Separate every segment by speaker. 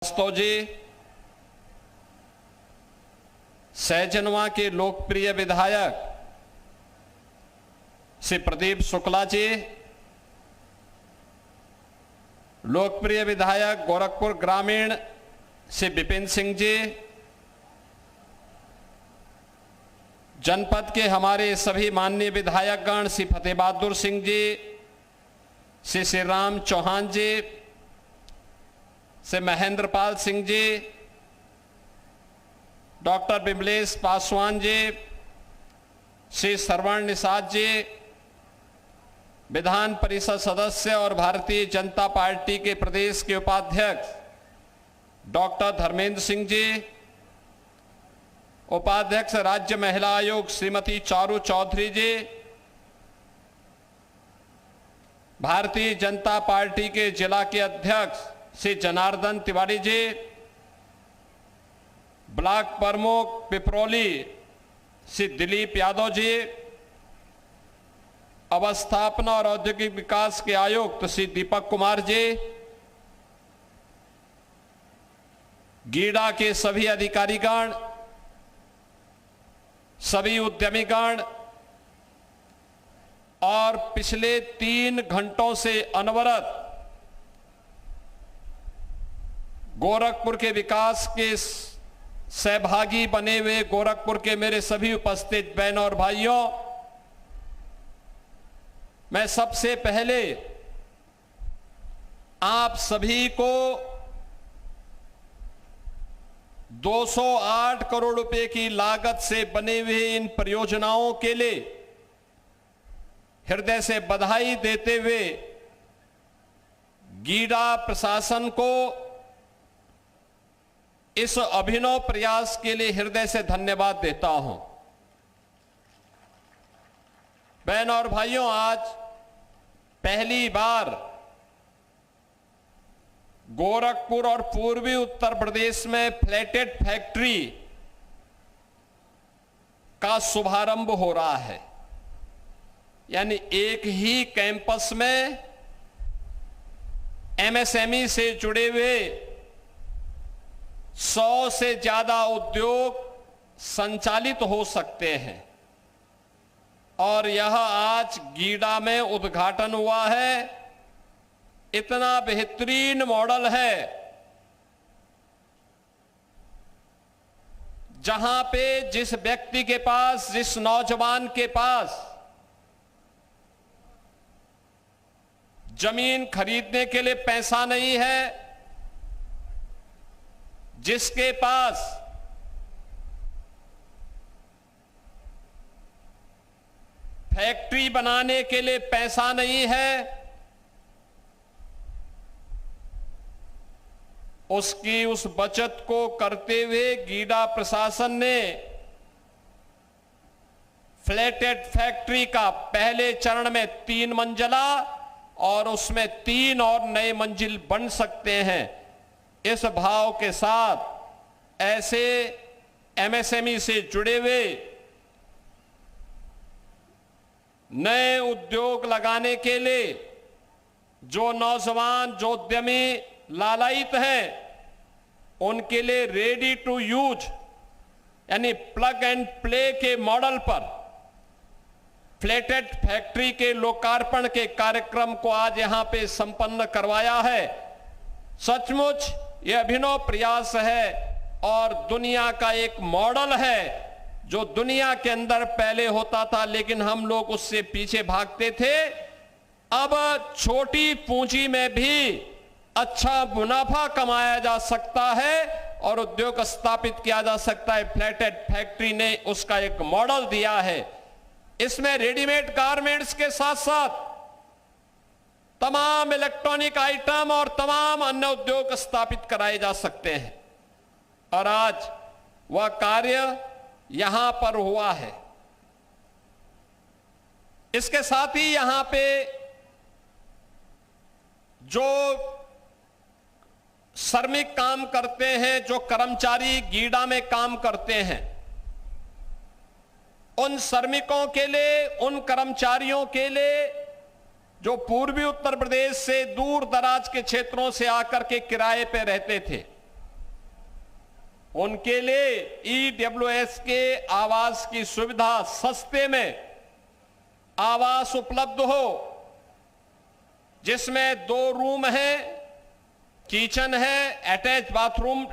Speaker 1: श्रीवास्तव जी, सहजनवा के लोकप्रिय विधायक श्री प्रदीप शुक्ला जी, लोकप्रिय विधायक गोरखपुर ग्रामीण श्री विपिन सिंह जी, जनपद के हमारे सभी माननीय विधायकगण श्री फतेह बहादुर सिंह जी, श्री श्री राम चौहान जी, श्री महेंद्र पाल सिंह जी, डॉक्टर विमलेश पासवान जी, श्री श्रवण निषाद जी, विधान परिषद सदस्य और भारतीय जनता पार्टी के प्रदेश के उपाध्यक्ष डॉक्टर धर्मेंद्र सिंह जी, उपाध्यक्ष राज्य महिला आयोग श्रीमती चारू चौधरी जी, भारतीय जनता पार्टी के जिला के अध्यक्ष श्री जनार्दन तिवारी जी, ब्लॉक प्रमुख पिपरोली श्री दिलीप यादव जी, अवस्थापना और औद्योगिक विकास के आयुक्त श्री दीपक कुमार जी, गीडा के सभी अधिकारीगण, सभी उद्यमीगण और पिछले 3 घंटों से अनवरत गोरखपुर के विकास के सहभागी बने हुए गोरखपुर के मेरे सभी उपस्थित बहनों और भाइयों, मैं सबसे पहले आप सभी को 208 करोड़ रुपए की लागत से बने हुए इन परियोजनाओं के लिए हृदय से बधाई देते हुए गीडा प्रशासन को इस अभिनव प्रयास के लिए हृदय से धन्यवाद देता हूं। बहनों और भाइयों, आज पहली बार गोरखपुर और पूर्वी उत्तर प्रदेश में फ्लैटेड फैक्ट्री का शुभारंभ हो रहा है। यानी एक ही कैंपस में एमएसएमई से जुड़े हुए 100 से ज्यादा उद्योग संचालित हो सकते हैं और यह आज गीडा में उद्घाटन हुआ है। इतना बेहतरीन मॉडल है जहां पे जिस व्यक्ति के पास, जिस नौजवान के पास जमीन खरीदने के लिए पैसा नहीं है, जिसके पास फैक्ट्री बनाने के लिए पैसा नहीं है, उसकी उस बचत को करते हुए गीडा प्रशासन ने फ्लैटेड फैक्ट्री का पहले चरण में 3 मंजिला और उसमें 3 और नए मंजिल बन सकते हैं। इस भाव के साथ ऐसे एमएसएमई से जुड़े हुए नए उद्योग लगाने के लिए जो नौजवान, जो उद्यमी लालायित हैं, उनके लिए रेडी टू यूज यानी प्लग एंड प्ले के मॉडल पर फ्लैटेड फैक्ट्री के लोकार्पण के कार्यक्रम को आज यहां पे संपन्न करवाया है। सचमुच यह अभिनव प्रयास है और दुनिया का एक मॉडल है जो दुनिया के अंदर पहले होता था, लेकिन हम लोग उससे पीछे भागते थे। अब छोटी पूंजी में भी अच्छा मुनाफा कमाया जा सकता है और उद्योग स्थापित किया जा सकता है। फ्लैटेड फैक्ट्री ने उसका एक मॉडल दिया है। इसमें रेडीमेड गारमेंट्स के साथ साथ तमाम इलेक्ट्रॉनिक आइटम और तमाम अन्य उद्योग स्थापित कराए जा सकते हैं और आज वह कार्य यहां पर हुआ है। इसके साथ ही यहां पे जो श्रमिक काम करते हैं, जो कर्मचारी गीडा में काम करते हैं, उन श्रमिकों के लिए, उन कर्मचारियों के लिए जो पूर्वी उत्तर प्रदेश से दूर दराज के क्षेत्रों से आकर के किराए पे रहते थे, उनके लिए ईडब्ल्यूएस के आवास की सुविधा, सस्ते में आवास उपलब्ध हो, जिसमें 2 रूम है, किचन है, अटैच बाथरूम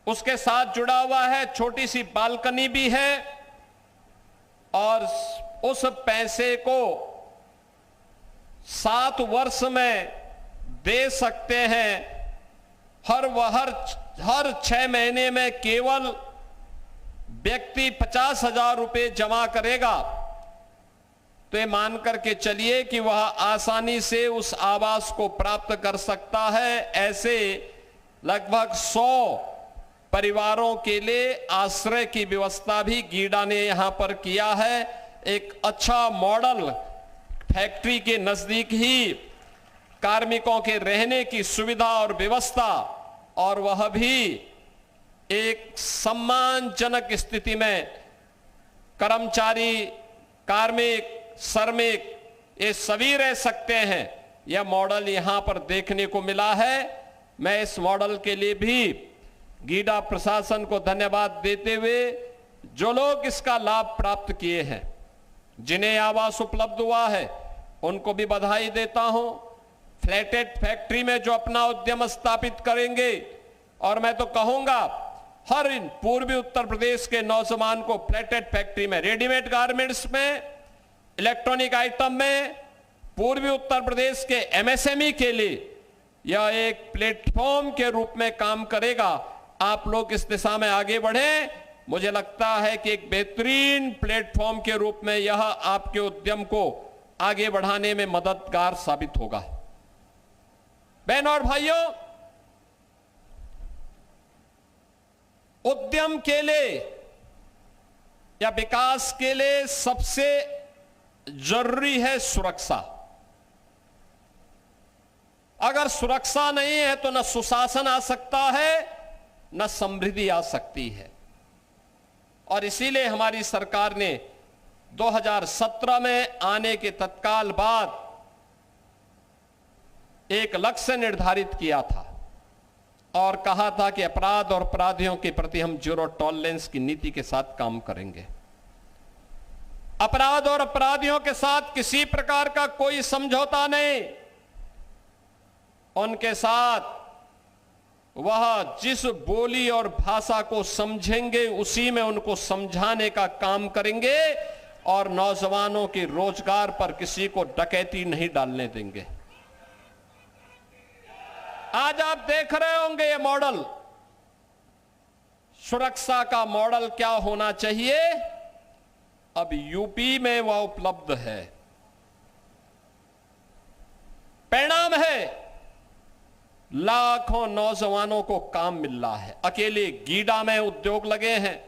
Speaker 1: उसके साथ जुड़ा हुआ है, छोटी सी बालकनी भी है, और उस पैसे को 7 वर्ष में दे सकते हैं। हर 6 महीने में केवल व्यक्ति 50,000 रुपए जमा करेगा, तो ये मान करके चलिए कि वह आसानी से उस आवास को प्राप्त कर सकता है। ऐसे लगभग 100 परिवारों के लिए आश्रय की व्यवस्था भी गीडा ने यहां पर किया है। एक अच्छा मॉडल, फैक्ट्री के नजदीक ही कार्मिकों के रहने की सुविधा और व्यवस्था, और वह भी एक सम्मानजनक स्थिति में। कर्मचारी, कार्मिक, श्रमिक ये सभी रह सकते हैं। यह मॉडल यहां पर देखने को मिला है। मैं इस मॉडल के लिए भी गीडा प्रशासन को धन्यवाद देते हुए, जो लोग इसका लाभ प्राप्त किए हैं, जिन्हें आवास उपलब्ध हुआ है, उनको भी बधाई देता हूं। फ्लैटेड फैक्ट्री में जो अपना उद्यम स्थापित करेंगे, और मैं तो कहूंगा हर पूर्वी उत्तर प्रदेश के नौजवान को फ्लैटेड फैक्ट्री में, रेडीमेड गारमेंट्स में, इलेक्ट्रॉनिक आइटम में, पूर्वी उत्तर प्रदेश के एमएसएमई के लिए यह एक प्लेटफॉर्म के रूप में काम करेगा। आप लोग इस दिशा में आगे बढ़ें। मुझे लगता है कि एक बेहतरीन प्लेटफॉर्म के रूप में यह आपके उद्यम को आगे बढ़ाने में मददगार साबित होगा। बहनों और भाइयों, उद्यम के लिए या विकास के लिए सबसे जरूरी है सुरक्षा। अगर सुरक्षा नहीं है तो न सुशासन आ सकता है, न समृद्धि आ सकती है। और इसीलिए हमारी सरकार ने 2017 में आने के तत्काल बाद एक लक्ष्य निर्धारित किया था और कहा था कि अपराध और अपराधियों के प्रति हम जीरो टॉलरेंस की नीति के साथ काम करेंगे। अपराध और अपराधियों के साथ किसी प्रकार का कोई समझौता नहीं। उनके साथ वह जिस बोली और भाषा को समझेंगे उसी में उनको समझाने का काम करेंगे, और नौजवानों के रोजगार पर किसी को डकैती नहीं डालने देंगे। आज आप देख रहे होंगे ये मॉडल, सुरक्षा का मॉडल क्या होना चाहिए, अब यूपी में वह उपलब्ध है। परिणाम है लाखों नौजवानों को काम मिल रहा है। अकेले गीडा में उद्योग लगे हैं।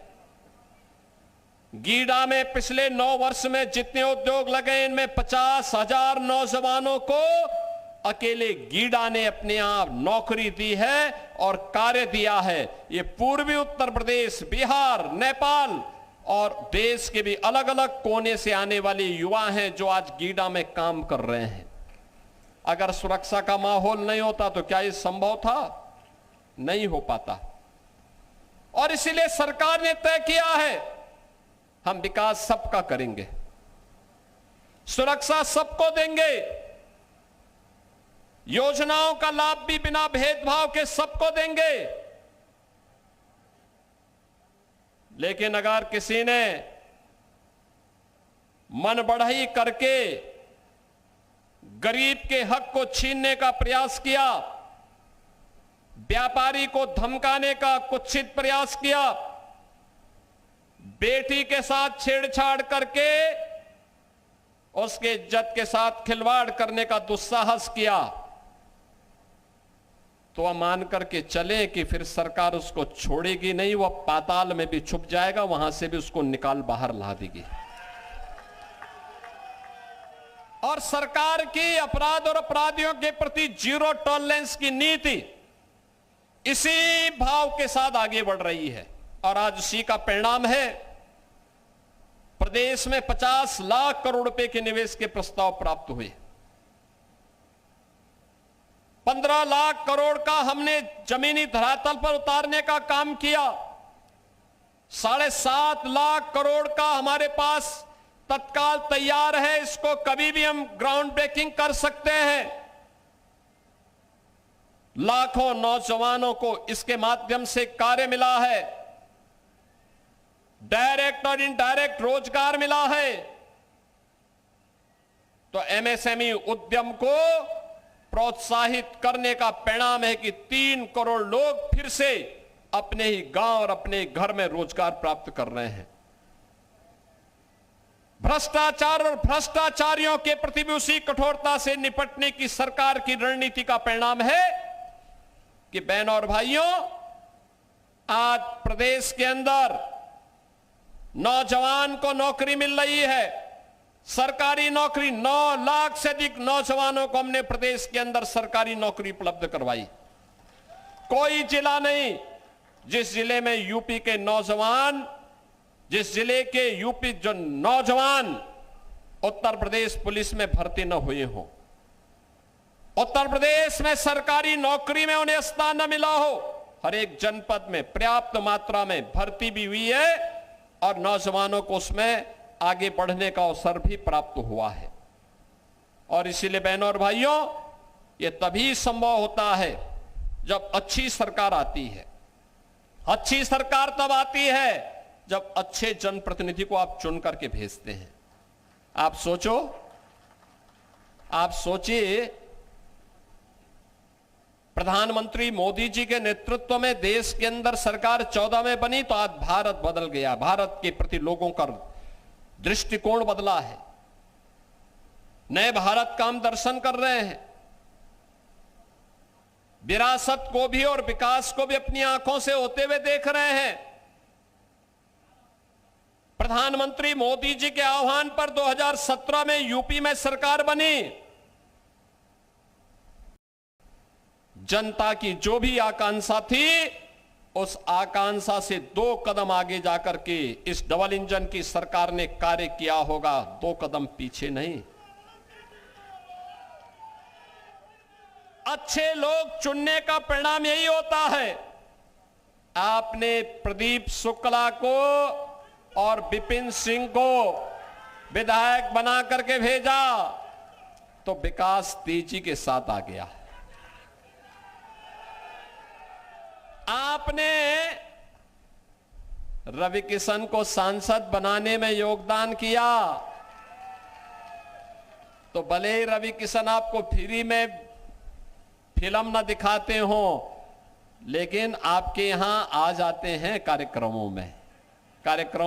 Speaker 1: गीडा में पिछले 9 वर्ष में जितने उद्योग लगे, इनमें 50,000 नौजवानों को अकेले गीडा ने अपने यहां नौकरी दी है और कार्य दिया है। ये पूर्वी उत्तर प्रदेश, बिहार, नेपाल और देश के भी अलग अलग कोने से आने वाले युवा हैं जो आज गीडा में काम कर रहे हैं। अगर सुरक्षा का माहौल नहीं होता तो क्या ये संभव था? नहीं हो पाता। और इसीलिए सरकार ने तय किया है हम विकास सबका करेंगे, सुरक्षा सबको देंगे, योजनाओं का लाभ भी बिना भेदभाव के सबको देंगे। लेकिन अगर किसी ने मन बढ़ाई करके गरीब के हक को छीनने का प्रयास किया, व्यापारी को धमकाने का कुत्सित प्रयास किया, बेटी के साथ छेड़छाड़ करके उसके इज्जत के साथ खिलवाड़ करने का दुस्साहस किया, तो वह मान करके चले कि फिर सरकार उसको छोड़ेगी नहीं, वह पाताल में भी छुप जाएगा, वहां से भी उसको निकाल बाहर ला देगी। और सरकार की अपराध और अपराधियों के प्रति जीरो टॉलरेंस की नीति इसी भाव के साथ आगे बढ़ रही है। और आज उसी का परिणाम है प्रदेश में 50 लाख करोड़ रुपए के निवेश के प्रस्ताव प्राप्त हुए। 15 लाख करोड़ का हमने जमीनी धरातल पर उतारने का काम किया। 7.5 लाख करोड़ का हमारे पास तत्काल तैयार है, इसको कभी भी हम ग्राउंड ब्रेकिंग कर सकते हैं। लाखों नौजवानों को इसके माध्यम से कार्य मिला है, डायरेक्ट और इनडायरेक्ट रोजगार मिला है। तो एमएसएमई उद्यम को प्रोत्साहित करने का परिणाम है कि 3 करोड़ लोग फिर से अपने ही गांव और अपने घर में रोजगार प्राप्त कर रहे हैं। भ्रष्टाचार और भ्रष्टाचारियों के प्रति भी उसी कठोरता से निपटने की सरकार की रणनीति का परिणाम है कि बहनों और भाइयों, आज प्रदेश के अंदर नौजवान को नौकरी मिल रही है। सरकारी नौकरी 9 लाख से अधिक नौजवानों को हमने प्रदेश के अंदर सरकारी नौकरी उपलब्ध करवाई। कोई जिला नहीं जिस जिले में यूपी के नौजवान, जिस जिले के यूपी जो नौजवान उत्तर प्रदेश पुलिस में भर्ती न हुए हो, उत्तर प्रदेश में सरकारी नौकरी में उन्हें स्थान न मिला हो। हर एक जनपद में पर्याप्त मात्रा में भर्ती भी हुई है और नौजवानों को उसमें आगे बढ़ने का अवसर भी प्राप्त हुआ है। और इसीलिए बहनों और भाइयों, यह तभी संभव होता है जब अच्छी सरकार आती है। अच्छी सरकार तब आती है जब अच्छे जनप्रतिनिधि को आप चुन करके भेजते हैं। आप सोचिए, प्रधानमंत्री मोदी जी के नेतृत्व में देश के अंदर सरकार 14 में बनी तो आज भारत बदल गया। भारत के प्रति लोगों का दृष्टिकोण बदला है। नए भारत का हम दर्शन कर रहे हैं। विरासत को भी और विकास को भी अपनी आंखों से होते हुए देख रहे हैं। प्रधानमंत्री मोदी जी के आह्वान पर 2017 में यूपी में सरकार बनी। जनता की जो भी आकांक्षा थी, उस आकांक्षा से 2 कदम आगे जाकर के इस डबल इंजन की सरकार ने कार्य किया होगा, 2 कदम पीछे नहीं। अच्छे लोग चुनने का परिणाम यही होता है। आपने प्रदीप शुक्ला को और विपिन सिंह को विधायक बना करके भेजा तो विकास तेजी के साथ आ गया। आपने रवि किशन को सांसद बनाने में योगदान किया तो भले ही रवि किशन आपको फ्री में फिल्म न दिखाते हो, लेकिन आपके यहां आ जाते हैं कार्यक्रमों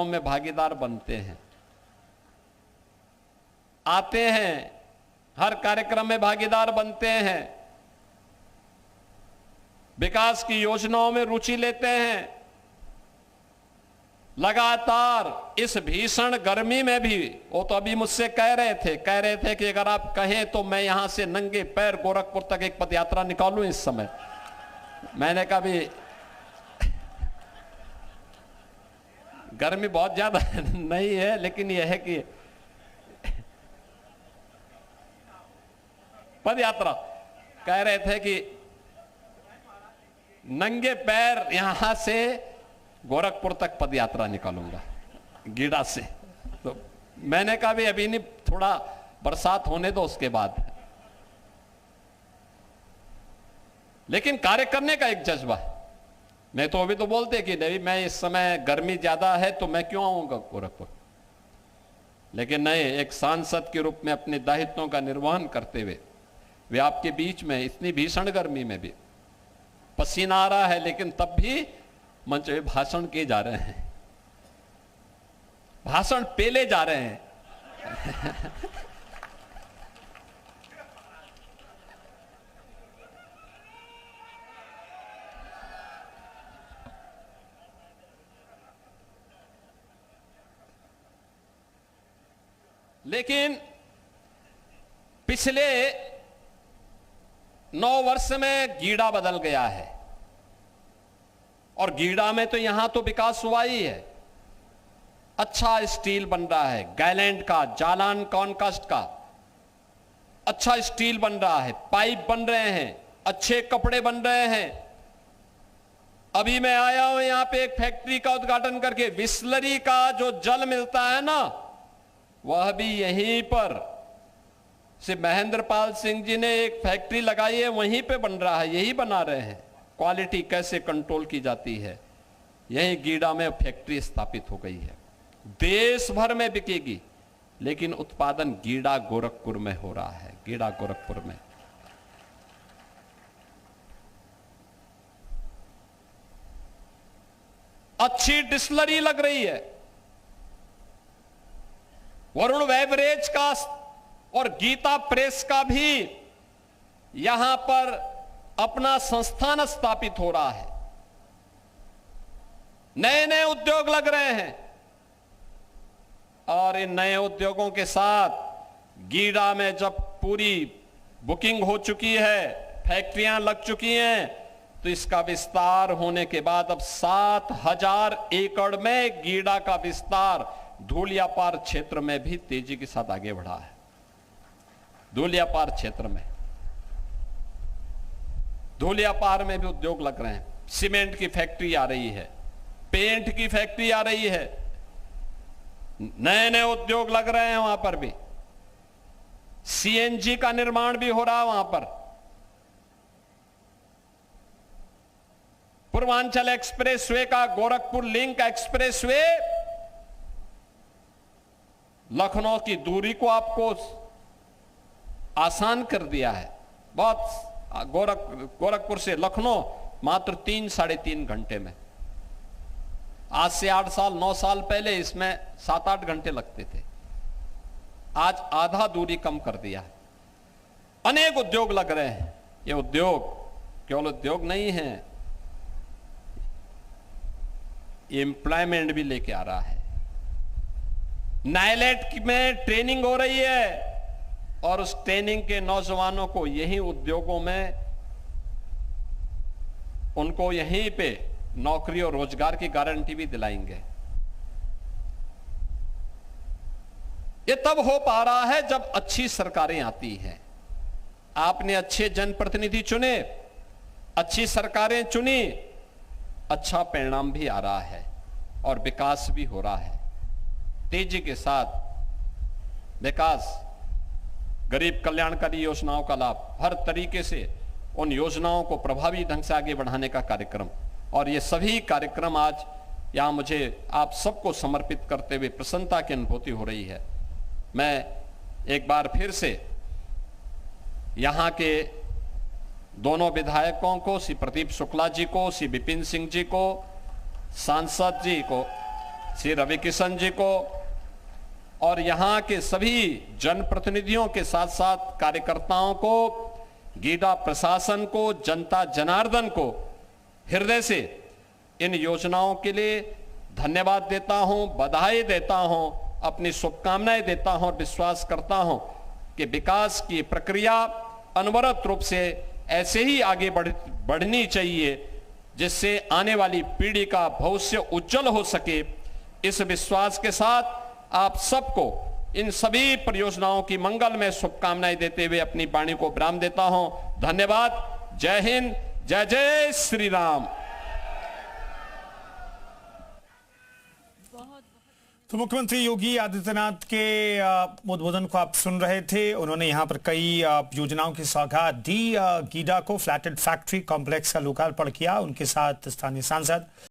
Speaker 1: में भागीदार बनते हैं, आते हैं, हर कार्यक्रम में भागीदार बनते हैं, विकास की योजनाओं में रुचि लेते हैं। लगातार इस भीषण गर्मी में भी, वो तो अभी मुझसे कह रहे थे कि अगर आप कहें तो मैं यहां से नंगे पैर गोरखपुर तक एक पदयात्रा निकालूं इस समय। मैंने कहा भी गर्मी बहुत ज्यादा नहीं है, लेकिन यह है कि पदयात्रा कह रहे थे कि नंगे पैर यहां से गोरखपुर तक पदयात्रा निकालूंगा गीड़ा से। तो मैंने कहा भी अभी नहीं, थोड़ा बरसात होने दो उसके बाद। लेकिन कार्य करने का एक जज्बा है। मैं तो अभी तो बोलते कि नहीं, मैं इस समय गर्मी ज्यादा है तो मैं क्यों आऊंगा गोरखपुर, लेकिन नहीं, एक सांसद के रूप में अपने दायित्वों का निर्वहन करते हुए वे आपके बीच में इतनी भीषण गर्मी में भी, पसीना आ रहा है लेकिन तब भी मंच पे भाषण किए जा रहे हैं, भाषण पेले जा रहे हैं। लेकिन पिछले 9 वर्ष में गीड़ा बदल गया है और गीड़ा में तो यहां तो विकास हुआ ही है। अच्छा स्टील बन रहा है, गैलेंट का, जालान कॉनकास्ट का अच्छा स्टील बन रहा है, पाइप बन रहे हैं, अच्छे कपड़े बन रहे हैं। अभी मैं आया हूं यहां पे एक फैक्ट्री का उद्घाटन करके, बिसलरी का जो जल मिलता है ना, वह भी यहीं पर से महेंद्र पाल सिंह जी ने एक फैक्ट्री लगाई है, वहीं पे बन रहा है, यही बना रहे हैं। क्वालिटी कैसे कंट्रोल की जाती है, यहीं गीडा में फैक्ट्री स्थापित हो गई है, देश भर में बिकेगी, लेकिन उत्पादन गीडा गोरखपुर में हो रहा है, गीडा गोरखपुर में। अच्छी डिस्टिलरी लग रही है। वरुण बेवरेज का और गीता प्रेस का भी यहां पर अपना संस्थान स्थापित हो रहा है। नए नए उद्योग लग रहे हैं और इन नए उद्योगों के साथ गीडा में जब पूरी बुकिंग हो चुकी है, फैक्ट्रियां लग चुकी हैं, तो इसका विस्तार होने के बाद अब 7,000 एकड़ में गीडा का विस्तार धूलियापार क्षेत्र में भी तेजी के साथ आगे बढ़ा है। धूलियापार क्षेत्र में, धूलियापार में भी उद्योग लग रहे हैं। सीमेंट की फैक्ट्री आ रही है, पेंट की फैक्ट्री आ रही है, नए नए उद्योग लग रहे हैं वहां पर भी। सीएनजी का निर्माण भी हो रहा है वहां पर। पूर्वांचल एक्सप्रेसवे का, गोरखपुर लिंक एक्सप्रेसवे लखनऊ की दूरी को आपको आसान कर दिया है। बहुत गोरखपुर से लखनऊ मात्र 3-3.5 घंटे में। आज से 8 साल 9 साल पहले इसमें 7-8 घंटे लगते थे, आज आधा दूरी कम कर दिया है। अनेक उद्योग लग रहे हैं। ये उद्योग केवल उद्योग नहीं है, ये एम्प्लॉयमेंट भी लेके आ रहा है। नाइलेट में ट्रेनिंग हो रही है और उस ट्रेनिंग के नौजवानों को यही उद्योगों में, उनको यहीं पे नौकरी और रोजगार की गारंटी भी दिलाएंगे। ये तब हो पा रहा है जब अच्छी सरकारें आती हैं। आपने अच्छे जनप्रतिनिधि चुने, अच्छी सरकारें चुनी, अच्छा परिणाम भी आ रहा है और विकास भी हो रहा है। तेजी के साथ विकास, गरीब कल्याणकारी योजनाओं का लाभ, हर तरीके से उन योजनाओं को प्रभावी ढंग से आगे बढ़ाने का कार्यक्रम, और ये सभी कार्यक्रम आज यहां मुझे आप सबको समर्पित करते हुए प्रसन्नता की अनुभूति हो रही है। मैं एक बार फिर से यहां के दोनों विधायकों को, श्री प्रदीप शुक्ला जी को, श्री विपिन सिंह जी को, सांसद जी को, श्री रवि किशन जी को, और यहां के सभी जनप्रतिनिधियों के साथ साथ कार्यकर्ताओं को, गीडा प्रशासन को, जनता जनार्दन को हृदय से इन योजनाओं के लिए धन्यवाद देता हूं, बधाई देता हूं, अपनी शुभकामनाएं देता हूं और विश्वास करता हूं कि विकास की प्रक्रिया अनवरत रूप से ऐसे ही आगे बढ़नी चाहिए, जिससे आने वाली पीढ़ी का भविष्य उज्जवल हो सके। इस विश्वास के साथ आप सबको इन सभी परियोजनाओं की मंगल में शुभकामनाएं देते हुए अपनी वाणी को विराम देता हूं। धन्यवाद। जय हिंद, जय जय श्री राम।
Speaker 2: तो मुख्यमंत्री योगी आदित्यनाथ के उद्बोधन को आप सुन रहे थे। उन्होंने यहां पर कई योजनाओं की सौगात दी। गीडा को फ्लैटेड फैक्ट्री कॉम्प्लेक्स का लोकार्पण किया। उनके साथ स्थानीय सांसद